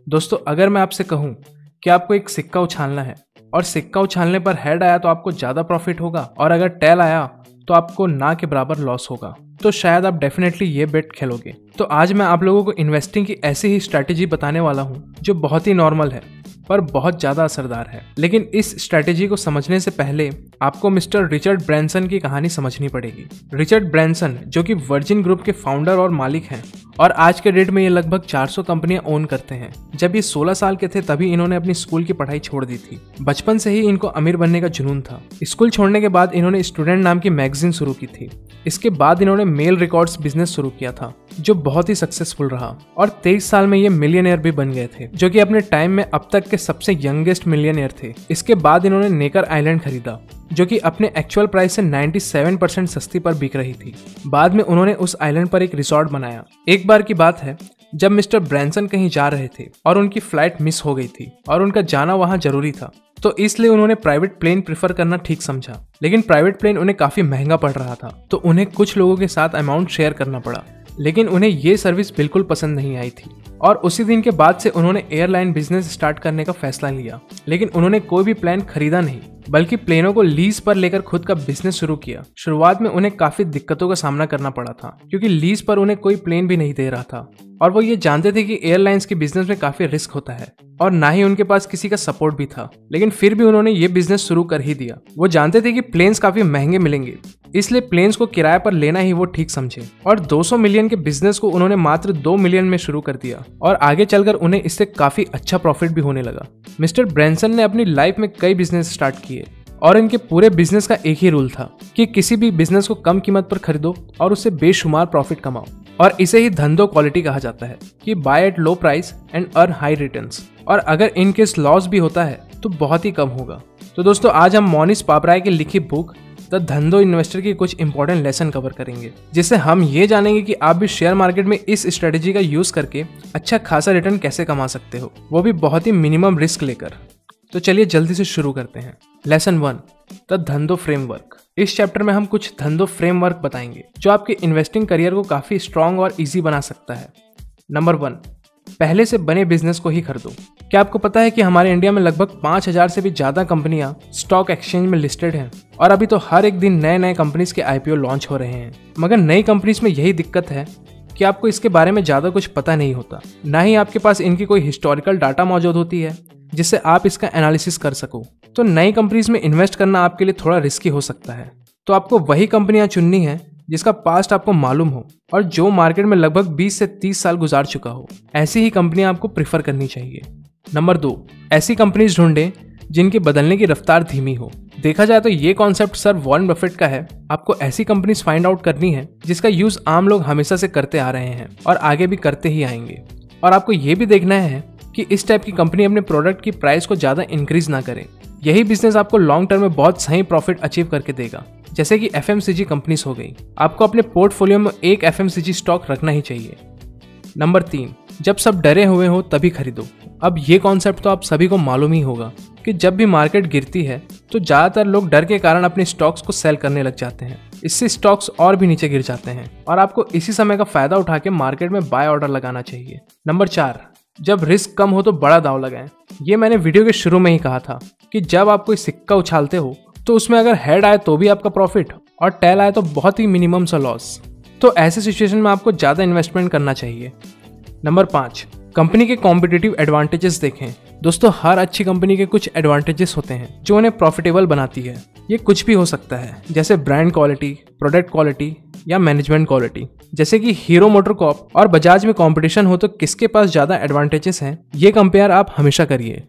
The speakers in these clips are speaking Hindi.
दोस्तों, अगर मैं आपसे कहूं कि आपको एक सिक्का उछालना है और सिक्का उछालने पर हेड आया तो आपको ज्यादा प्रॉफिट होगा और अगर टेल आया तो आपको ना के बराबर लॉस होगा, तो शायद आप डेफिनेटली ये बेट खेलोगे। तो आज मैं आप लोगों को इन्वेस्टिंग की ऐसी ही स्ट्रैटेजी बताने वाला हूँ जो बहुत ही नॉर्मल है पर बहुत ज्यादा असरदार है। लेकिन इस स्ट्रैटेजी को समझने से पहले आपको मिस्टर रिचर्ड ब्रैंसन की कहानी समझनी पड़ेगी। रिचर्ड ब्रैंसन जो कि वर्जिन ग्रुप के फाउंडर और मालिक हैं और आज के डेट में ये लगभग 400 कंपनियां ओन करते हैं। जब ये 16 साल के थे तभी इन्होंने अपनी स्कूल की पढ़ाई छोड़ दी थी। बचपन से ही इनको अमीर बनने का जुनून था। स्कूल छोड़ने के बाद इन्होंने स्टूडेंट नाम की मैगजीन शुरू की थी। इसके बाद इन्होंने मेल रिकॉर्ड्स बिजनेस शुरू किया था जो बहुत ही सक्सेसफुल रहा और 23 साल में ये मिलियनेयर भी बन गए थे, जो कि अपने टाइम में अब तक के सबसे यंगेस्ट मिलियनेयर थे। इसके बाद इन्होंने नेकर आइलैंड खरीदा जो कि अपने एक्चुअल प्राइस से 97% सस्ती पर बिक रही थी। बाद में उन्होंने उस आइलैंड पर एक रिसोर्ट बनाया। एक बार की बात है जब मिस्टर ब्रैंसन कहीं जा रहे थे और उनकी फ्लाइट मिस हो गई थी और उनका जाना वहां जरूरी था, तो इसलिए उन्होंने प्राइवेट प्लेन प्रेफर करना ठीक समझा। लेकिन प्राइवेट प्लेन उन्हें काफी महंगा पड़ रहा था, तो उन्हें कुछ लोगों के साथ अमाउंट शेयर करना पड़ा। लेकिन उन्हें ये सर्विस बिल्कुल पसंद नहीं आई थी और उसी दिन के बाद से उन्होंने एयरलाइन बिजनेस स्टार्ट करने का फैसला लिया। लेकिन उन्होंने कोई भी प्लेन खरीदा नहीं बल्कि प्लेनों को लीज पर लेकर खुद का बिजनेस शुरू किया। शुरुआत में उन्हें काफी दिक्कतों का सामना करना पड़ा था क्योंकि लीज पर उन्हें कोई प्लेन भी नहीं दे रहा था और वो ये जानते थे कि एयरलाइंस के बिजनेस में काफी रिस्क होता है और ना ही उनके पास किसी का सपोर्ट भी था। लेकिन फिर भी उन्होंने ये बिजनेस शुरू कर ही दिया। वो जानते थे कि प्लेन्स काफी महंगे मिलेंगे, इसलिए प्लेन्स को किराए पर लेना ही वो ठीक समझे और 200 मिलियन के बिजनेस को उन्होंने मात्र 2 मिलियन में शुरू कर दिया और आगे चलकर उन्हें इससे काफी अच्छा प्रॉफिट भी होने लगा। मिस्टर ब्रैंसन ने अपनी लाइफ में कई बिजनेस स्टार्ट किए और इनके पूरे बिजनेस का एक ही रूल था कि किसी भी बिजनेस को कम कीमत पर खरीदो और उससे बेशुमार प्रॉफिट कमाओ। और इसे ही धंधो क्वालिटी कहा जाता है कि by at low price and earn high returns. और अगर इन केस लॉस भी होता है तो बहुत ही कम होगा। तो दोस्तों, आज हम मोनिस पापराय की लिखी बुक द धंधो इन्वेस्टर की कुछ इंपॉर्टेंट लेसन कवर करेंगे, जिससे हम ये जानेंगे कि आप भी शेयर मार्केट में इस स्ट्रेटेजी का यूज करके अच्छा खासा रिटर्न कैसे कमा सकते हो, वो भी बहुत ही मिनिमम रिस्क लेकर। तो चलिए जल्दी से शुरू करते हैं। लेसन 1, द धंधो फ्रेमवर्क। इस चैप्टर में हम कुछ धंधो फ्रेमवर्क बताएंगे जो आपके इन्वेस्टिंग करियर को काफी स्ट्रॉन्ग और इजी बना सकता है। नंबर 1, पहले से बने बिजनेस को ही खरीदो। क्या आपको पता है कि हमारे इंडिया में लगभग 5000 से भी ज्यादा कंपनियां स्टॉक एक्सचेंज में लिस्टेड हैं और अभी तो हर एक दिन नए नए कंपनीज के आईपीओ लॉन्च हो रहे हैं। मगर नई कंपनीज में यही दिक्कत है कि आपको इसके बारे में ज्यादा कुछ पता नहीं होता, ना ही आपके पास इनकी कोई हिस्टोरिकल डाटा मौजूद होती है जिससे आप इसका एनालिसिस कर सको। तो नई कंपनीज में इन्वेस्ट करना आपके लिए थोड़ा रिस्की हो सकता है। तो आपको वही कंपनियां चुननी है जिसका पास्ट आपको मालूम हो और जो मार्केट में लगभग 20 से 30 साल गुजार चुका हो। ऐसी ही कंपनियां आपको प्रेफर करनी चाहिए। नंबर 2, ऐसी कंपनीज ढूंढें जिनकी बदलने की रफ्तार धीमी हो। देखा जाए तो ये कॉन्सेप्ट सर वॉरेन बफेट का है। आपको ऐसी कंपनीज फाइंड आउट करनी है जिसका यूज आम लोग हमेशा से करते आ रहे हैं और आगे भी करते ही आएंगे। और आपको ये भी देखना है कि इस टाइप की कंपनी अपने प्रोडक्ट की प्राइस को ज्यादा इंक्रीज ना करे। यही बिजनेस आपको लॉन्ग टर्म में बहुत सही प्रॉफिट अचीव करके देगा, जैसे कि एफएमसीजी कंपनीज हो गई। आपको अपने पोर्टफोलियो में एक एफएमसीजी स्टॉक रखना ही चाहिए। नंबर 3, जब सब डरे हुए हो तभी खरीदो। अब ये कॉन्सेप्ट तो आप सभी को मालूम ही होगा कि जब भी मार्केट गिरती है तो ज्यादातर लोग डर के कारण अपने स्टॉक्स को सेल करने लग जाते हैं। इससे स्टॉक्स और भी नीचे गिर जाते हैं और आपको इसी समय का फायदा उठा के मार्केट में बाय ऑर्डर लगाना चाहिए। नंबर 4, जब रिस्क कम हो तो बड़ा दांव लगाएं। ये मैंने वीडियो के शुरू में ही कहा था कि जब आप कोई सिक्का उछालते हो तो उसमें अगर हेड आए तो भी आपका प्रॉफिट और टेल आए तो बहुत ही मिनिमम सा लॉस। तो ऐसे सिचुएशन में आपको ज्यादा इन्वेस्टमेंट करना चाहिए। नंबर 5, कंपनी के कॉम्पिटिटिव एडवांटेजेस देखें। दोस्तों, हर अच्छी कंपनी के कुछ एडवांटेजेस होते हैं जो उन्हें प्रॉफिटेबल बनाती है। ये कुछ भी हो सकता है, जैसे ब्रांड क्वालिटी, प्रोडक्ट क्वालिटी या मैनेजमेंट क्वालिटी। जैसे कि हीरो मोटरकॉर्प और बजाज में कंपटीशन हो तो किसके पास ज्यादा एडवांटेजेस हैं, ये कंपेयर आप हमेशा करिए।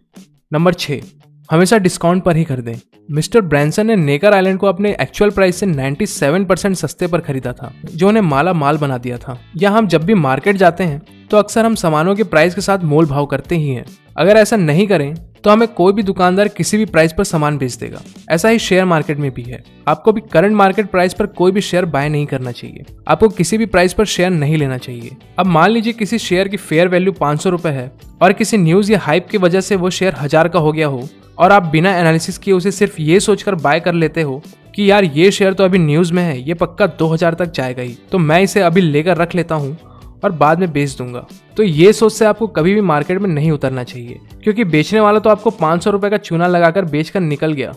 नंबर 6, हमेशा डिस्काउंट पर ही खरीदें। मिस्टर ब्रैंसन ने नेकर आइलैंड को अपने एक्चुअल प्राइस से 97% सस्ते पर खरीदा था, जो उन्हें माला माल बना दिया था। या हम जब भी मार्केट जाते हैं तो अक्सर हम सामानों के प्राइस के साथ मोल भाव करते ही हैं। अगर ऐसा नहीं करें तो हमें कोई भी दुकानदार किसी भी प्राइस पर सामान बेच देगा। ऐसा ही शेयर मार्केट में भी है। आपको भी करंट मार्केट प्राइस पर कोई भी शेयर बाय नहीं करना चाहिए। आपको किसी भी प्राइस पर शेयर नहीं लेना चाहिए। अब मान लीजिए किसी शेयर की फेयर वैल्यू 500 रुपए है और किसी न्यूज या हाइप की वजह से वो शेयर 1000 का हो गया हो और आप बिना एनालिसिस किए उसे सिर्फ ये सोचकर बाय कर लेते हो कि यार ये शेयर तो अभी न्यूज में है, ये पक्का 2000 तक जाएगा ही, तो मैं इसे अभी लेकर रख लेता हूँ और बाद में बेच दूंगा। तो ये सोच से आपको कभी भी मार्केट में नहीं उतरना चाहिए, क्योंकि बेचने वाला तो आपको 500 रुपए का चूना लगाकर बेचकर निकल गया,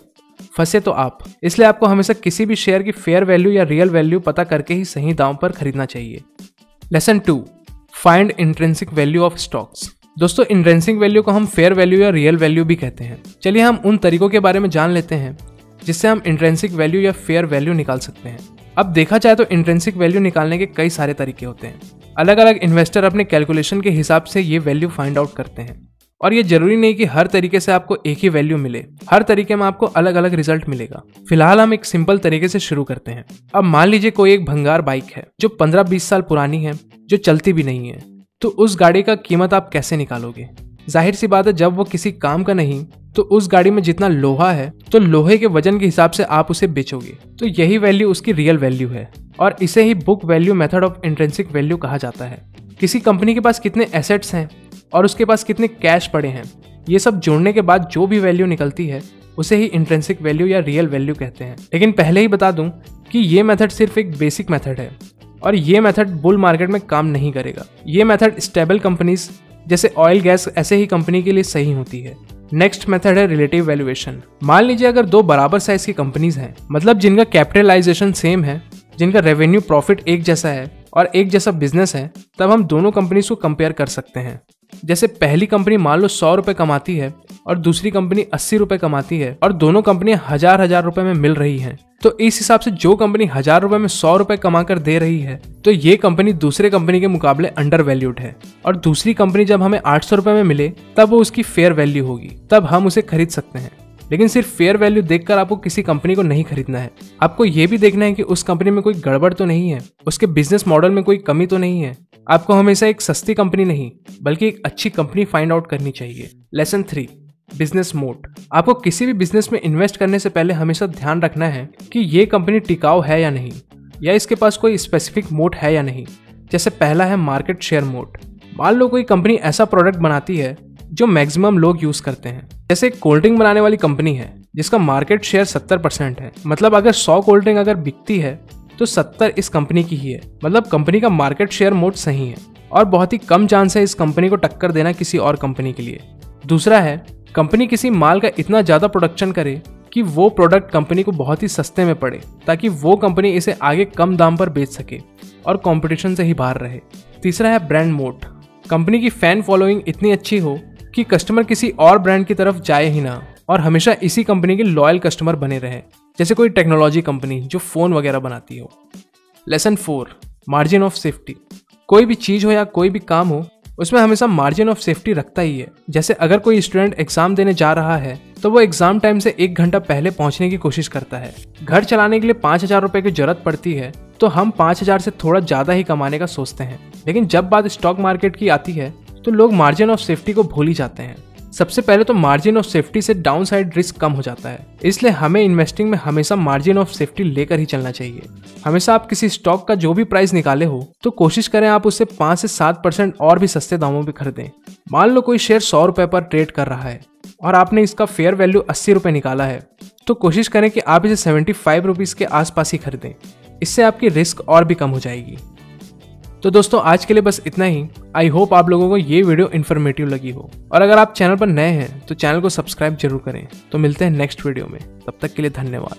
फंसे तो आप। इसलिए आपको हमेशा किसी भी शेयर की फेयर वैल्यू या रियल वैल्यू पता करके ही सही दाम पर खरीदना चाहिए। Lesson 2, find intrinsic value of stocks. दोस्तों, इंट्रिंसिक वैल्यू को हम फेयर वैल्यू या रियल वैल्यू भी कहते हैं। चलिए हम उन तरीकों के बारे में जान लेते हैं जिससे हम इंट्रिंसिक वैल्यू या फेयर वैल्यू निकाल सकते हैं। अब देखा जाए तो इंट्रिंसिक वैल्यू निकालने के कई सारे तरीके होते हैं। अलग अलग इन्वेस्टर अपने कैलकुलेशन के हिसाब से ये वैल्यू फाइंड आउट करते हैं, और ये जरूरी नहीं कि हर तरीके से आपको एक ही वैल्यू मिले। हर तरीके में आपको अलग अलग रिजल्ट मिलेगा। फिलहाल हम एक सिंपल तरीके से शुरू करते हैं। अब मान लीजिए कोई एक भंगार बाइक है जो 15-20 साल पुरानी है, जो चलती भी नहीं है। तो उस गाड़ी का कीमत आप कैसे निकालोगे? जाहिर सी बात है, जब वो किसी काम का नहीं तो उस गाड़ी में जितना लोहा है तो लोहे के वजन के हिसाब से आप उसे बेचोगे। तो यही वैल्यू उसकी रियल वैल्यू है, और इसे ही book value method of intrinsic value कहा जाता है। किसी कंपनी के पास कितने एसेट्स हैं और उसके पास कितने कैश पड़े हैं, ये सब जोड़ने के बाद जो भी वैल्यू निकलती है उसे ही इंट्रिंसिक वैल्यू या रियल वैल्यू कहते हैं। लेकिन पहले ही बता दूं कि ये मेथड सिर्फ एक बेसिक मेथड है, और ये मेथड बुल मार्केट में काम नहीं करेगा। ये मेथड स्टेबल कंपनीज जैसे ऑयल गैस ऐसे ही कंपनी के लिए सही होती है। नेक्स्ट मेथड है रिलेटिव वैल्यूएशन। मान लीजिए अगर दो बराबर साइज की कंपनीज हैं, मतलब जिनका कैपिटलाइजेशन सेम है, जिनका रेवेन्यू प्रॉफिट एक जैसा है और एक जैसा बिजनेस है, तब हम दोनों कंपनीज को कंपेयर कर सकते हैं। जैसे पहली कंपनी मान लो 100 रुपए कमाती है और दूसरी कंपनी 80 रुपए कमाती है, और दोनों कंपनियां हजार रुपए में मिल रही हैं। तो इस हिसाब से जो कंपनी 1000 रुपए में 100 रुपए कमा कर दे रही है, तो ये कंपनी दूसरे कंपनी के मुकाबले अंडर वैल्यूड है। और दूसरी कंपनी जब हमें 800 रुपए में मिले तब वो उसकी फेयर वैल्यू होगी, तब हम उसे खरीद सकते हैं। लेकिन सिर्फ फेयर वैल्यू देखकर आपको किसी कंपनी को नहीं खरीदना है। आपको ये भी देखना है कि उस कंपनी में कोई गड़बड़ तो नहीं है, उसके बिजनेस मॉडल में कोई कमी तो नहीं है। आपको हमेशा एक सस्ती कंपनी नहीं बल्कि एक अच्छी कंपनी फाइंड आउट करनी चाहिए। Lesson 3, business mode. आपको किसी भी बिजनेस में इन्वेस्ट करने से पहले हमेशा ध्यान रखना है कि ये कंपनी टिकाऊ है या नहीं, या इसके पास कोई स्पेसिफिक मोड है या नहीं। जैसे पहला है मार्केट शेयर मोड। मान लो कोई कंपनी ऐसा प्रोडक्ट बनाती है जो मैक्सिमम लोग यूज करते हैं। जैसे एक कोल्ड ड्रिंक बनाने वाली कंपनी है जिसका मार्केट शेयर 70% है। मतलब अगर 100 कोल्ड ड्रिंक अगर बिकती है तो 70 इस कंपनी की ही है। मतलब कंपनी का मार्केट शेयर मोड सही है, और बहुत ही कम चांस है इस कंपनी को टक्कर देना किसी और कंपनी के लिए। दूसरा है कंपनी किसी माल का इतना ज्यादा प्रोडक्शन करे कि वो प्रोडक्ट कंपनी को बहुत ही सस्ते में पड़े, ताकि वो कंपनी इसे आगे कम दाम पर बेच सके और कंपटीशन से ही बाहर रहे। तीसरा है ब्रांड मोड। कंपनी की फैन फॉलोइंग इतनी अच्छी हो कि कस्टमर किसी और ब्रांड की तरफ जाए ही ना, और हमेशा इसी कंपनी के लॉयल कस्टमर बने रहे। जैसे कोई टेक्नोलॉजी कंपनी जो फोन वगैरह बनाती हो। Lesson 4, margin of safety. कोई भी चीज हो या कोई भी काम हो, उसमें हमेशा मार्जिन ऑफ सेफ्टी रखता ही है। जैसे अगर कोई स्टूडेंट एग्जाम देने जा रहा है तो वो एग्जाम टाइम से 1 घंटा पहले पहुंचने की कोशिश करता है। घर चलाने के लिए 5000 रुपए की जरूरत पड़ती है, तो हम 5000 से थोड़ा ज्यादा ही कमाने का सोचते हैं। लेकिन जब बात स्टॉक मार्केट की आती है तो लोग मार्जिन ऑफ सेफ्टी को भूल ही जाते हैं। सबसे पहले तो मार्जिन ऑफ सेफ्टी से डाउन साइड रिस्क कम हो जाता है, इसलिए हमें इन्वेस्टिंग में हमेशा मार्जिन ऑफ सेफ्टी लेकर ही चलना चाहिए। हमेशा आप किसी स्टॉक का जो भी प्राइस निकाले हो तो कोशिश करें आप उससे 5 से 7% और भी सस्ते दामों पे खरीदें। मान लो कोई शेयर 100 रुपए पर ट्रेड कर रहा है और आपने इसका फेयर वैल्यू 80 रुपए निकाला है, तो कोशिश करें कि आप इसे 75 रुपीज के आसपास ही खरीदें। इससे आपकी रिस्क और भी कम हो जाएगी। तो दोस्तों, आज के लिए बस इतना ही। आई होप आप लोगों को ये वीडियो इन्फॉर्मेटिव लगी हो, और अगर आप चैनल पर नए हैं तो चैनल को सब्सक्राइब जरूर करें। तो मिलते हैं नेक्स्ट वीडियो में, तब तक के लिए धन्यवाद।